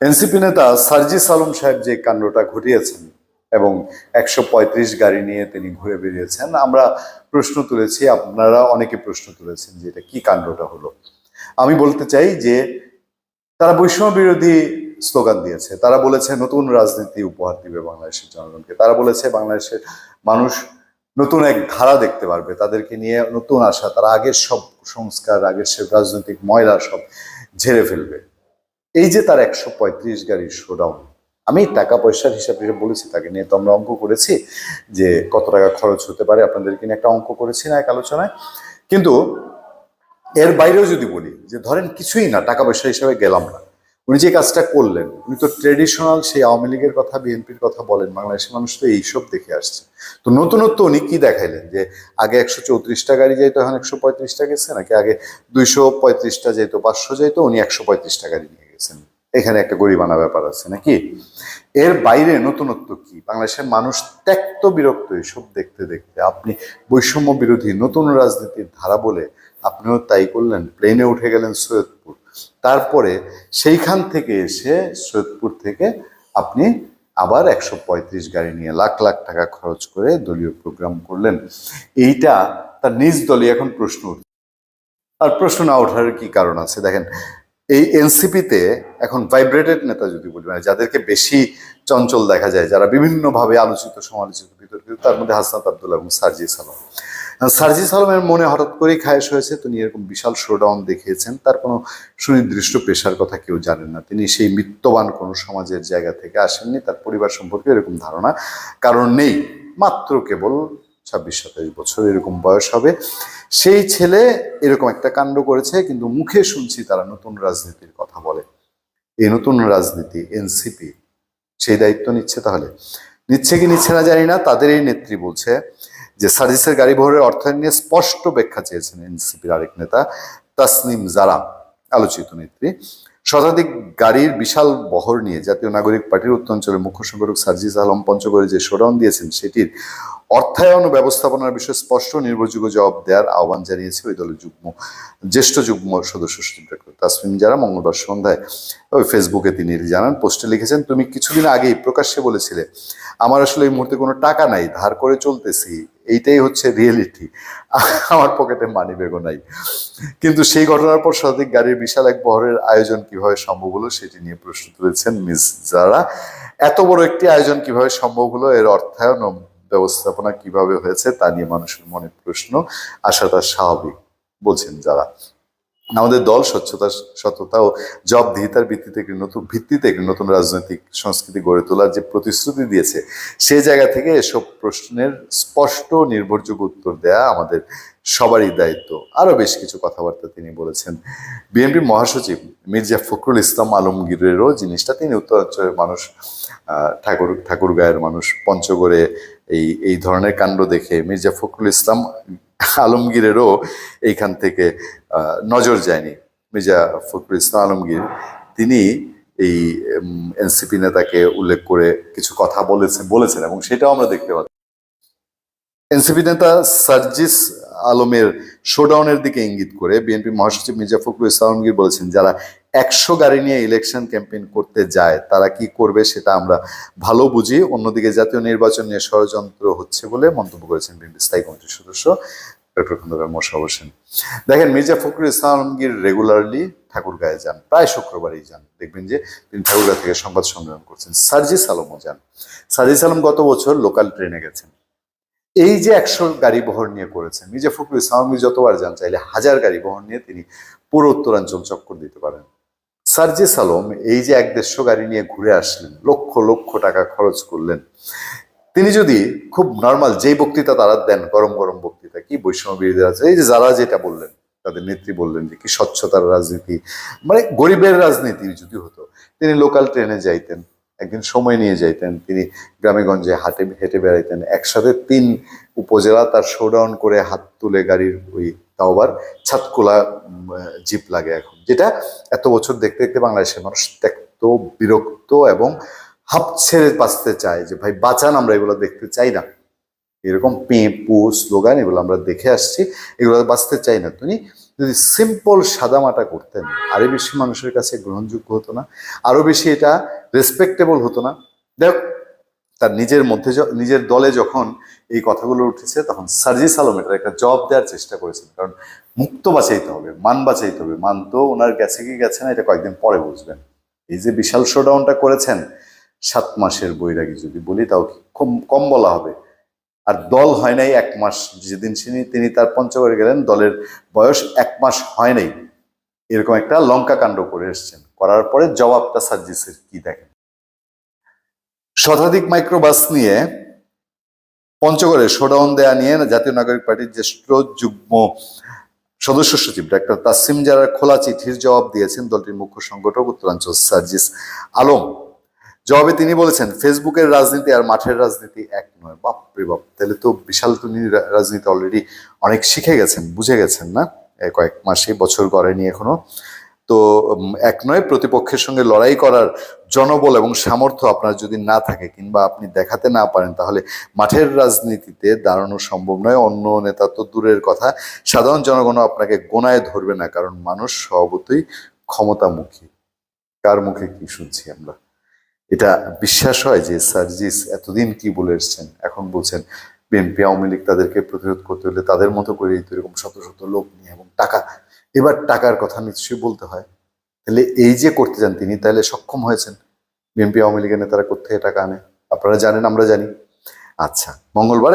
NCP নেতা সার্জিস আলম সাহেব যে কাণ্ডটা ঘটিয়েছেন এবং 135 গাড়ি নিয়ে তিনি ঘুরে বেরিয়েছেন, আমরা প্রশ্ন তুলেছি, আপনারা অনেকে প্রশ্ন তুলেছেন যে এটা কি কাণ্ডটা হলো। আমি বলতে চাই যে তারা বৈষম্য বিরোধী স্লোগান দিয়েছে, তারা বলেছে নতুন রাজনীতি উপহার দিবে বাংলাদেশের জনগণকে, তারা বলেছে বাংলাদেশের মানুষ নতুন এক ধারা দেখতে পারবে, তাদেরকে নিয়ে নতুন আশা, তারা আগের সব সংস্কার, আগের সব রাজনৈতিক ময়লা সব ঝেড়ে ফেলবে। এই যে তার 135 গাড়ির শোডাউন, আমি টাকা পয়সার হিসাব বলেছি, তাকে নিয়ে তো আমরা অঙ্ক করেছি যে কত টাকা খরচ হতে পারে, আপনাদেরকে নিয়ে একটা অঙ্ক করেছি না এক আলোচনায়। কিন্তু এর বাইরেও যদি বলি যে ধরেন কিছুই না, টাকা পয়সা হিসাবে গেলাম না, উনি যে কাজটা করলেন, উনি তো ট্রেডিশনাল সেই আওয়ামী লীগের কথা, বিএনপির কথা বলেন, বাংলাদেশের মানুষ তো এইসব দেখে আসছে। তো নতুনত্ব উনি কি দেখাইলেন যে আগে 134টা গাড়ি যাইতো, এখন 135টা গেছে, নাকি আগে 235টা যাইতো, 500 যাইতো, উনি 135টা গাড়ি নিয়ে গেছেন। এখানে একটা গরিবানা ব্যাপার আছে নাকি? এর বাইরে নতুনত্ব কি? বাংলাদেশের মানুষ ত্যক্ত বিরক্ত এসব দেখতে দেখতে। আপনি বৈষম্য বিরোধী নতুন রাজনীতির ধারা বলে আপনিও তাই করলেন, প্লেনে উঠে গেলেন সৈয়দপুর, তারপরে সেইখান থেকে এসে সৈয়দপুর থেকে আপনি আবার 135 গাড়ি নিয়ে লাখ লাখ টাকা খরচ করে দলীয় প্রোগ্রাম করলেন। এইটা তার নিজ দলই এখন প্রশ্ন উঠছে। আর প্রশ্ন না ওঠার কি কারণ আছে? দেখেন, এই এনসিপিতে এখন ভাইব্রেটেড নেতা যদি বলি, মানে যাদেরকে বেশি চঞ্চল দেখা যায়, যারা বিভিন্নভাবে আলোচিত, সমালোচিত, বিতর্কিত, তার মধ্যে হাসনাত আব্দুল্লাহ এবং সার্জিস আলম। সার্জিস আলমের মনে হঠাৎ করেই খায়েশ হয়েছে, তিনি এরকম বিশাল শোডাউন দেখিয়েছেন। তার কোনো সুনির্দিষ্ট পেশার কথা কেউ জানেন না, তিনি সেই মিত্তবান কোনো সমাজের জায়গা থেকে আসেননি, তার পরিবার সম্পর্কে এরকম ধারণা কারণ নেই। মাত্র কেবল 26-27 বছর এরকম বয়স হবে। সেই ছেলে এরকম একটা কাণ্ড করেছে, কিন্তু মুখে শুনছি তারা নতুন রাজনীতির কথা বলে। এই নতুন রাজনীতি এনসিপি সেই দায়িত্ব নিচ্ছে, তাহলে নিচ্ছে কি নিচ্ছে না জানি না। তাদের এই নেত্রী বলছে যে সার্জিসের গাড়ি বহরের অর্থায়ন নিয়ে স্পষ্ট ব্যাখ্যা চেয়েছেন এনসিপির আরেক নেতা তাসনিম জারা, আলোচিত নেত্রী। শতাধিক গাড়ির বিশাল বহর নিয়ে জাতীয় নাগরিক পার্টির উত্তরাঞ্চলের মুখ্য সংগঠক সার্জিস আলম পঞ্চগড়ে যে শোডাউন দিয়েছেন, সেটির অর্থায়ন ও ব্যবস্থাপনার বিষয়ে স্পষ্ট নির্ভরযোগ্য জবাব দেওয়ার আহ্বান জানিয়েছে ওই দলের জ্যেষ্ঠ যুগ্ম সদস্য ডক্টর তাসনিম জারা। মঙ্গলবার সন্ধ্যায় ওই ফেসবুকে তিনি জানান, পোস্টে লিখেছেন, তুমি কিছুদিন আগেই প্রকাশ্যে বলেছিলে আমার আসলে এই মুহূর্তে কোনো টাকা নাই, ধার করে চলতেছি, এইটাই হচ্ছে রিয়েলিটি, আমার পকেটে মানি ব্যাগও নাই। কিন্তু সেই ঘটনার পর শতাধিক গাড়ির বিশাল এক বহরের আয়োজন কিভাবে সম্ভব হলো সেটি নিয়ে প্রশ্ন তুলেছেন মিস জারা। এত বড় একটি আয়োজন কিভাবে সম্ভব হলো, এর অর্থায়ন ও ব্যবস্থাপনা কিভাবে হয়েছে তা নিয়ে মানুষের মনে প্রশ্ন আসাটা স্বাভাবিক, বলছেন যারা। আমাদের দল সততা ও জবাবদিহিতার ভিত্তিতে একটি নতুন রাজনৈতিক সংস্কৃতি গড়ে তোলার যে প্রতিশ্রুতি দিয়েছে, সে জায়গা থেকে এসব প্রশ্নের স্পষ্ট নির্ভরযোগ্য উত্তর দেয়া আমাদের সবারই দায়িত্ব। আরো বেশ কিছু কথাবার্তা তিনি বলেছেন। বিএনপি মহাসচিব মির্জা ফখরুল ইসলাম আলমগীরেরও জিনিসটা, তিনি উত্তরাঞ্চলের মানুষ, ঠাকুরগাঁয়ের মানুষ, পঞ্চগড়ে এই ধরনের কাণ্ড দেখে মির্জা ফখরুল ইসলাম আলমগীরেরও এইখান থেকে নজর যায়নি। মির্জা ফখরুল ইসলাম আলমগীর তিনি এই এনসিপি নেতাকে উল্লেখ করে কিছু কথা বলেছেন এবং সেটাও আমরা দেখতে পাচ্ছি। এনসিপি নেতা সার্জিস আলমের শোডাউনের দিকে ইঙ্গিত করে বিএনপি মহাসচিব মির্জা ফখরুল ইসলাম আলমগীর বলেছেন, যারা 100 গাড়ি নিয়ে ইলেকশন ক্যাম্পেইন করতে যায় তারা কি করবে সেটা আমরা ভালো বুঝি। অন্যদিকে জাতীয় নির্বাচন নিয়ে ষড়যন্ত্র হচ্ছে বলে মন্তব্য করেছেন বিএনপি স্থায়ী কমিটির সদস্য ডক্টর খন্দকার মোশাররফ হোসেন। দেখেন, মির্জা ফখরুল ইসলাম আলমগীর রেগুলারলি ঠাকুরগাঁয়ে যান, প্রায় শুক্রবারই যান, দেখবেন যে তিনি ঠাকুরগাঁ থেকে সংবাদ সম্মেলন করছেন। সার্জিস আলমও যান। সার্জিস আলম গত বছর লোকাল ট্রেনে গেছেন। এই যে 100 গাড়ি বহর নিয়ে করেছেন, মির্জা ফখরুল ইসলাম আলমগীর যতবার যান, চাইলে 1000 গাড়ি বহর নিয়ে তিনি পুরো উত্তরাঞ্চল চক্কর দিতে পারেন। সার্জিস আলম এই যে 150 গাড়ি নিয়ে ঘুরে আসলেন, লক্ষ লক্ষ টাকা খরচ করলেন, তিনি যদি খুব নর্মাল যেই বক্তৃতা তারা দেন, গরম গরম বক্তৃতা, কি বৈষম্য বিরোধী আছে, এই যে যারা যেটা বললেন, তাদের নেত্রী বললেন যে কি স্বচ্ছতার রাজনীতি, মানে গরিবের রাজনীতি যদি হতো, তিনি লোকাল ট্রেনে যাইতেন, একদিন সময় নিয়ে যাইতেন, তিনি গ্রামে গঞ্জে হেঁটে বেড়াইতেন, একসাথে 3 উপজেলা তার শোডাউন করে হাত তুলে গাড়ির ওই, তাও আবার ছাদকোলা জিপ লাগে এখন, যেটা এত বছর দেখতে দেখতে বাংলাদেশের মানুষ ত্যক্ত, বিরক্ত এবং হাঁপ ছেড়ে বাঁচতে চায় যে ভাই বাঁচান, আমরা এগুলো দেখতে চাই না। এরকম পেঁ পু স্লোগান এগুলো আমরা দেখে আসছি, এগুলো বাঁচতে চাই না। তিনি যদি সিম্পল সাদামাটা করতেন আরো বেশি মানুষের কাছে গ্রহণযোগ্য হতো না? আরো বেশি এটা রেসপেক্টেবল হতো না? দেখ, তার নিজের মধ্যে নিজের দলে যখন এই কথাগুলো উঠেছে তখন সার্জিস আলম এটার একটা জবাব দেওয়ার চেষ্টা করেছেন, কারণ মুখ তো বাঁচাইতে হবে, মান বাঁচাইতে হবে। মান তো ওনার গেছে কি গেছে না এটা কয়েকদিন পরে বুঝবেন। এই যে বিশাল শোডাউনটা করেছেন, 7 মাসের বৈরাগী যদি বলি তাও কি কম কম বলা হবে? আর দল হয় নাই 1 মাস, যেদিন তিনি তার পঞ্চগড়ে গেলেন দলের বয়স 1 মাস হয় নাই, এরকম একটা লঙ্কা কাণ্ড করে এসছেন। করার পরে জবাবটা সার্জিসের কি দেখেন। শতাধিক মাইক্রোবাস নিয়ে পঞ্চগড়ে শোডাউন দেয়া নিয়ে জাতীয় নাগরিক পার্টির জ্যেষ্ঠ যুগ্ম সদস্য সচিব ডাক্তার তাসিম জারার খোলা চিঠির জবাব দিয়েছেন দলটির মুখ্য সংগঠক উত্তরাঞ্চল সার্জিস আলম। জবাবে তিনি বলেছেন, ফেসবুকের রাজনীতি আর মাঠের রাজনীতি এক নয়। বাপরে বাপ, তাহলে তো বিশাল তিনি রাজনীতি অলরেডি অনেক শিখে গেছেন, বুঝে গেছেন না? কয়েক মাসে বছর গড়েনি এখনো। তো এক নয়, প্রতিপক্ষের সঙ্গে লড়াই করার জনবল এবং সামর্থ্য আপনার যদি না থাকে কিংবা আপনি দেখাতে না পারেন তাহলে মাঠের রাজনীতিতে দাঁড়ানো সম্ভব নয়। অন্য নেতা তো দূরের কথা, সাধারণ জনগণ আপনাকে গোনায় ধরবে না, কারণ মানুষ স্বভাবতই ক্ষমতামুখী। কার মুখে কি শুনছি আমরা? এটা বিশ্বাস হয় যে সার্জিস এতদিন কি বলে এসছেন, এখন বলছেন বিএনপি আওয়ামী লীগ তাদেরকে প্রতিরোধ করতে হলে তাদের মতো করে এরকম শত শত লোক নিয়ে এবং টাকা, এবার টাকার কথা নিশ্চয়ই বলতে হয়। তাহলে এই যে করতে যান তিনি, তাহলে সক্ষম হয়েছেন। বিএনপি আওয়ামী লীগের নেতারা কোথেকে টাকা আনে আপনারা জানেন, আমরা জানি। আচ্ছা, মঙ্গলবার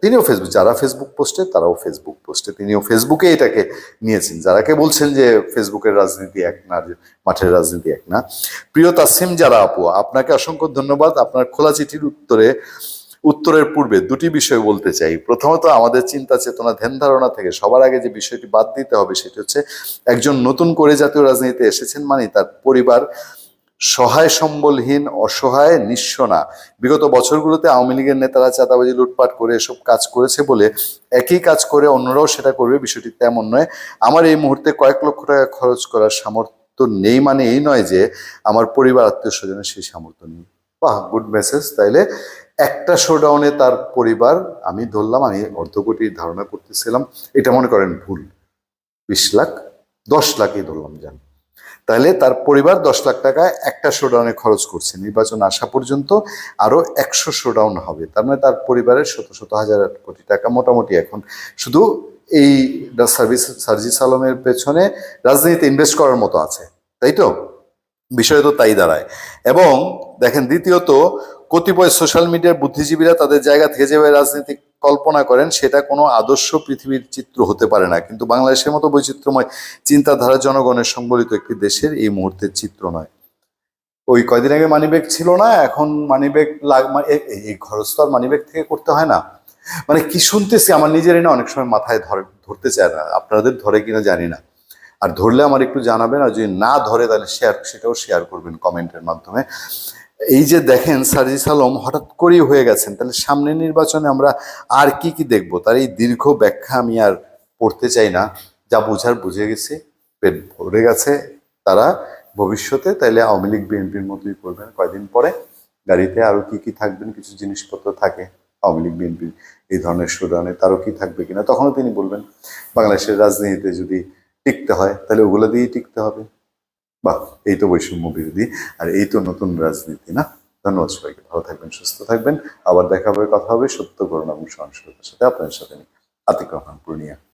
তিনিও ফেসবুক, যারা ফেসবুক পোস্টে তারাও ফেসবুক পোস্টে, তিনিও ফেসবুকে এটাকে নিয়েছেন, যারাকে বলছেন যে ফেসবুকের রাজনীতি এক না, মাঠের রাজনীতি এক না। প্রিয় তাসিম জারা আপু, আপনাকে অসংখ্য ধন্যবাদ। আপনার খোলা চিঠির উত্তরের পূর্বে দুটি বিষয় বলতে চাই। প্রথমত, আমাদের চিন্তা চেতনা ধ্যান ধারণা থেকে সবার আগে যে বিষয়টি বাদ দিতে হবে সেটি হচ্ছে, একজন নতুন করে জাতীয় রাজনীতিতে এসেছেন মানে তার পরিবার সহায় সম্বলহীন, অসহায়, নিঃস্ব না। বিগত বছরগুলোতে আওয়ামী লীগের নেতারা চাঁদাবাজি, লুটপাট করে এসব কাজ করেছে বলে একই কাজ করে অন্যরাও সেটা করবে, বিষয়টি তেমন নয়। আমার এই মুহূর্তে কয়েক লক্ষ টাকা খরচ করার সামর্থ্য নেই মানে এই নয় যে আমার পরিবার আত্মীয় স্বজনের সেই সামর্থ্য নেই। বাহ, গুড মেসেজ। তাইলে একটা শোডাউনে তার পরিবার, আমি ধরলাম, আমি অর্ধকোটি ধারণা করতেছিলাম, এটা মনে করেন ভুল, 20 লাখ 10 লাখই ধরলাম যান, তাহলে তার পরিবার 10 লাখ টাকা একটা শোডাউনে খরচ করছে। নির্বাচন আসা পর্যন্ত আরো 100 শোডাউন হবে, তার মানে তার পরিবারের শত শত হাজার কোটি টাকা মোটামুটি এখন শুধু এই সার্জিস আলমের পেছনে রাজনীতিতে ইনভেস্ট করার মতো আছে, তাই তো? বিষয় তো তাই দাঁড়ায়। এবং দেখেন, দ্বিতীয়ত, কতিপয় সোশ্যাল মিডিয়ার বুদ্ধিজীবীরা তাদের জায়গা থেকে যেভাবে রাজনীতি কল্পনা করেন সেটা কোনো আদর্শ পৃথিবীর চিত্র হতে পারে না, কিন্তু বাংলাদেশের মতো বৈচিত্র্যময় চিন্তাধারা জনগণের সংবলিত একটি দেশের এই মুহূর্তের চিত্র নয়। ওই কয়দিন আগে মানিব্যাগ ছিল না, এখন মানিব্যাগ এই খরচ তো আর মানিব্যাগ থেকে করতে হয় না। মানে কি শুনতেছি আমার নিজেরই না অনেক সময় মাথায় ধরতে চায় না, আপনাদের ধরে কিনা জানি না। আর ধরলে আমার একটু জানাবেন, আর যদি না ধরে তাহলে সেটাও শেয়ার করবেন কমেন্টের মাধ্যমে। এই যে দেখেন সার্জিস আলম হঠাৎ করেই হয়ে গেছেন, তাহলে সামনের নির্বাচনে আমরা আর কি কি দেখবো তার এই দীর্ঘ ব্যাখ্যা আমি আর পড়তে চাই না। যা বোঝার বুঝে গেছে, পেট ভরে গেছে তারা ভবিষ্যতে, তাইলে আওয়ামী লীগ বিএনপির মতোই করবেন। কয়দিন পরে গাড়িতে আরো কি কি থাকবেন, কিছু জিনিসপত্র থাকে আওয়ামী লীগ বিএনপির এই ধরনের শোডাউনে, তারও কি থাকবে কিনা তখনও তিনি বলবেন। বাংলাদেশের রাজনীতিতে যদি টিকতে হয় তাহলে ওগুলো দিয়েই টিকতে হবে। বাহ, এই তো বৈষম্য বিরোধী, আর এই তো নতুন রাজনীতি, না? ধন্যবাদ সবাইকে, ভালো থাকবেন, সুস্থ থাকবেন। আবার দেখা হবে, কথা হবে সত্য, করুণা এবং সহনশীলতার সাথে। আপনাদের সাথে আতিক রহমান, পূর্ণিয়া।